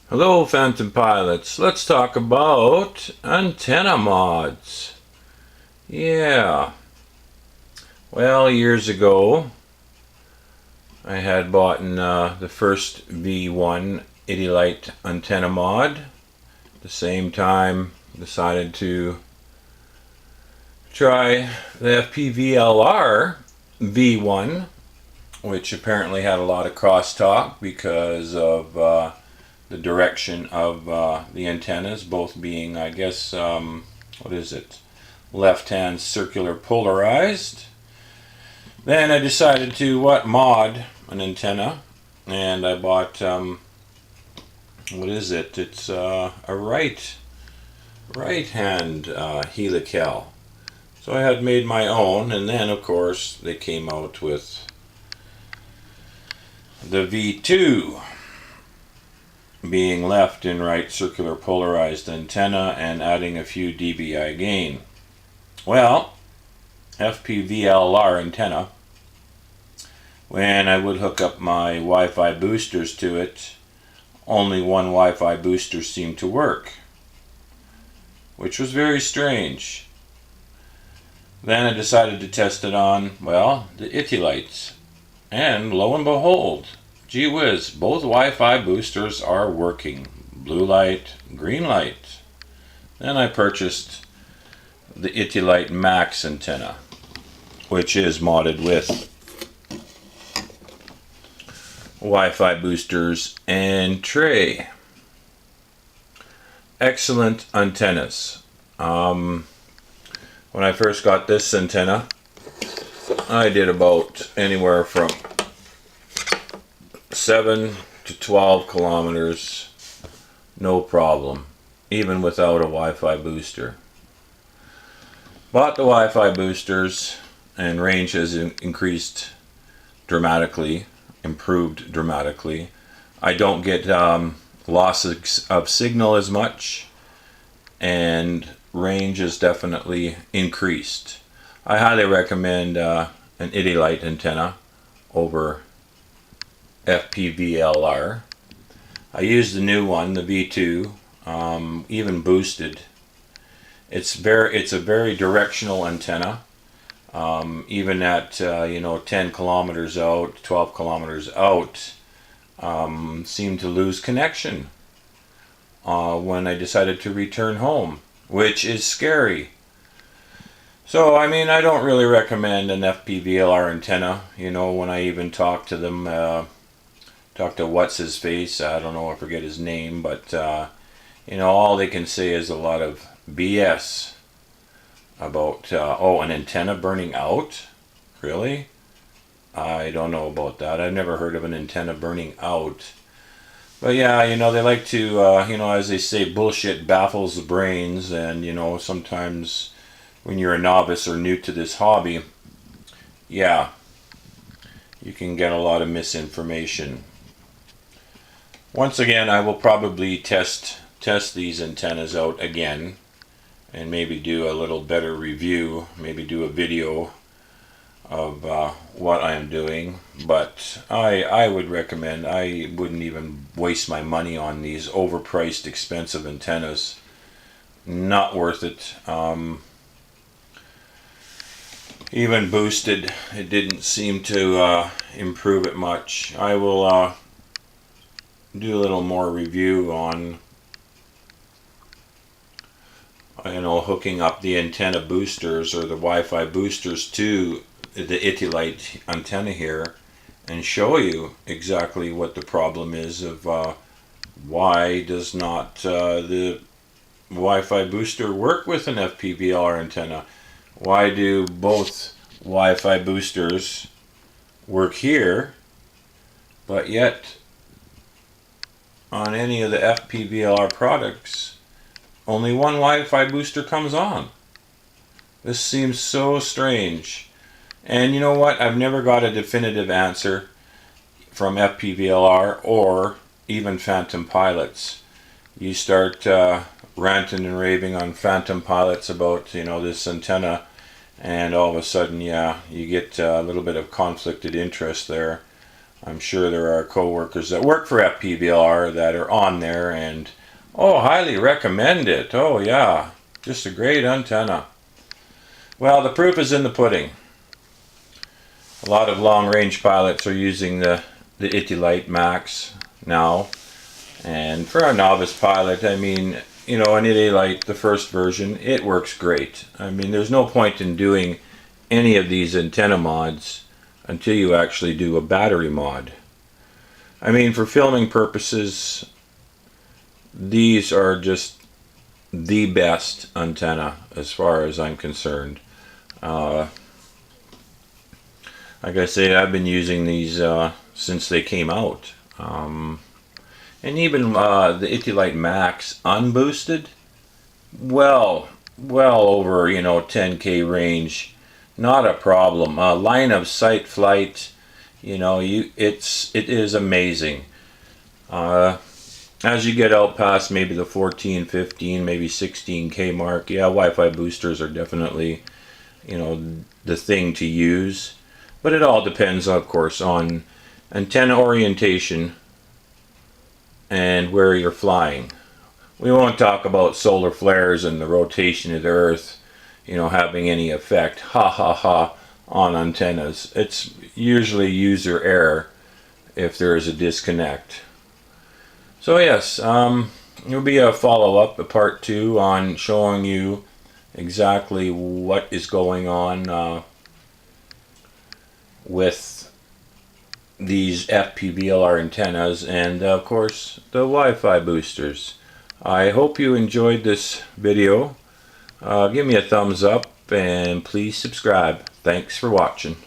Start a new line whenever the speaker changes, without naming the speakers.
Hello Phantom Pilots, let's talk about antenna mods. Yeah, well, years ago I had bought the first V1 itelite antenna mod. At the same time decided to try the fpvlr V1, which apparently had a lot of crosstalk because of the direction of the antennas, both being, I guess, what is it? Left-hand circular polarized. Then I decided to mod an antenna, and I bought what is it? It's a right-hand helical. So I had made my own, and then of course they came out with the V2 being left and right circular polarized antenna and adding a few dBi gain. Well, fpvlr antenna, when I would hook up my Wi-Fi boosters to it, only one Wi-Fi booster seemed to work, which was very strange. Then I decided to test it on, well, the itilites, and lo and behold, gee whiz, both Wi-Fi boosters are working. Blue light, green light. Then I purchased the itelite max antenna, which is modded with Wi-Fi boosters and tray. Excellent antennas. When I first got this antenna, I did about anywhere from 7 to 12 kilometers, no problem, even without a Wi-Fi booster. Bought the Wi-Fi boosters, and range has increased dramatically, improved dramatically. I don't get loss of signal as much, and range is definitely increased. I highly recommend an itelite antenna over fpvlr. I used the new one, the V2, even boosted. It's a very directional antenna. Even at 10 kilometers out, 12 kilometers out, seemed to lose connection when I decided to return home, which is scary. So, I mean, I don't really recommend an fpvlr antenna. When I even talk to them, talk to what's his face, I don't know, I forget his name, but all they can say is a lot of BS about an antenna burning out. Really? I don't know about that. I've never heard of an antenna burning out. But yeah, they like to as they say, bullshit baffles the brains, and sometimes when you're a novice or new to this hobby, yeah, you can get a lot of misinformation. Once again, I will probably test these antennas out again, and maybe do a little better review, maybe do a video of what I'm doing. But I would recommend, I wouldn't even waste my money on these overpriced, expensive antennas. Not worth it. Even boosted, it didn't seem to improve it much. I will do a little more review on hooking up the antenna boosters or the Wi-Fi boosters to the itelite antenna here, and show you exactly what the problem is of why does not the Wi-Fi booster work with an fpvlr antenna. Why do both Wi-Fi boosters work here, but yet on any of the fpvlr products only one Wi-Fi booster comes on? This seems so strange. And you know what? I've never got a definitive answer from fpvlr or even Phantom Pilots. You start ranting and raving on Phantom Pilots about this antenna, and all of a sudden, yeah, you get a little bit of conflicted interest there. I'm sure there are coworkers that work for fpvlr that are on there and, oh, highly recommend it. Oh yeah, just a great antenna. Well, the proof is in the pudding. A lot of long-range pilots are using the itelite max now, and for a novice pilot, I mean, you know, an itelite, the first version, it works great. I mean, there's no point in doing any of these antenna mods until you actually do a battery mod. I mean, for filming purposes, these are just the best antenna as far as I'm concerned. Like I say, I've been using these since they came out. And even the itelite max unboosted, well over, you know, 10K range, not a problem. Line of sight flight, you know, it is amazing. As you get out past maybe the 14, 15, maybe 16K mark, yeah, Wi-Fi boosters are definitely, you know, the thing to use. But it all depends, of course, on antenna orientation and where you're flying. We won't talk about solar flares and the rotation of the Earth, you know, having any effect, on antennas. It's usually user error if there is a disconnect. So yes, there'll be a follow-up, a part 2, on showing you exactly what is going on with these fpvlr antennas and of course the Wi-Fi boosters. I hope you enjoyed this video. Give me a thumbs up and please subscribe. Thanks for watching.